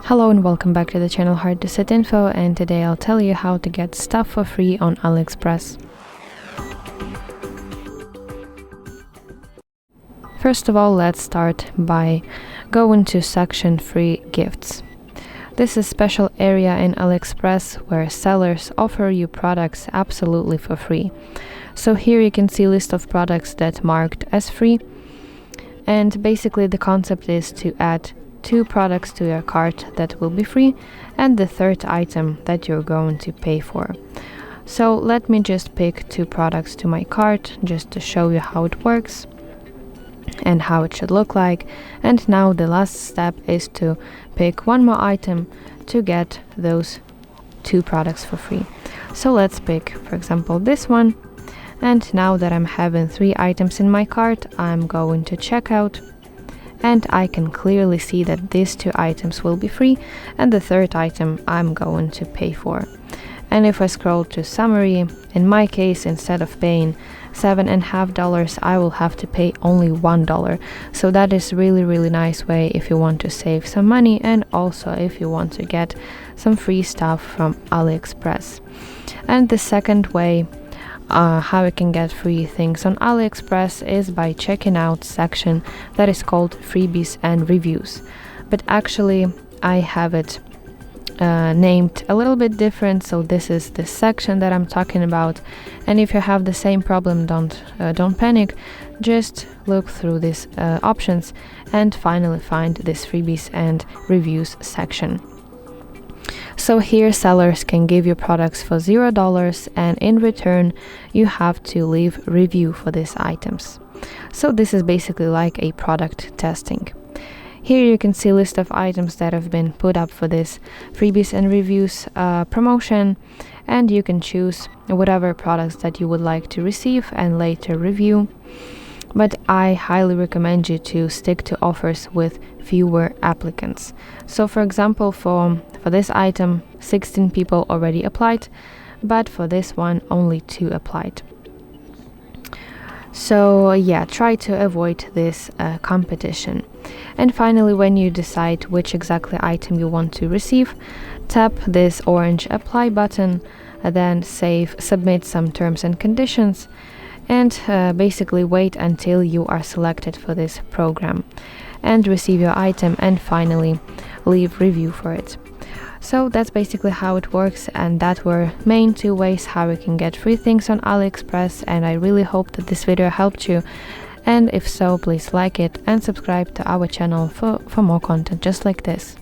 Hello and welcome back to the channel hardreset.info, and today I'll tell you how to get stuff for free on AliExpress. First of all, let's start by going to section free gifts. This is a special area in AliExpress where sellers offer you products absolutely for free. So here you can see a list of products that marked as free, and basically the concept is to add 2 products to your cart that will be free and the third item that you're going to pay for. So let me just pick 2 products to my cart just to show you how it works and how it should look like. And now the last step is to pick one more item to get those 2 products for free. So let's pick, for example, this one. And now that I'm having 3 items in my cart, I'm going to checkout. And I can clearly see that these 2 items will be free and the third item I'm going to pay for. And if I scroll to summary, in my case, instead of paying $7.50, I will have to pay only $1. So that is really nice way if you want to save some money and also if you want to get some free stuff from AliExpress. And the second way how you can get free things on AliExpress is by checking out section that is called Freebies and Reviews. But actually I have it named a little bit different, so this is the section that I'm talking about. And if you have the same problem, don't panic, just look through these options and finally find this Freebies and Reviews section. So here sellers can give you products for $0 and in return you have to leave review for these items. So this is basically like a product testing. Here you can see a list of items that have been put up for this Freebies and Reviews promotion, and you can choose whatever products that you would like to receive and later review. But I highly recommend you to stick to offers with fewer applicants. So for example, for this item, 16 people already applied, but for this one, only 2 applied. So yeah, try to avoid this competition. And finally, when you decide which exactly item you want to receive, tap this orange apply button, then submit some terms and conditions, and basically wait until you are selected for this program and receive your item and finally leave review for it. So that's basically how it works, and that were main 2 ways how you can get free things on AliExpress, and I really hope that this video helped you. And if so, please like it and subscribe to our channel for more content just like this.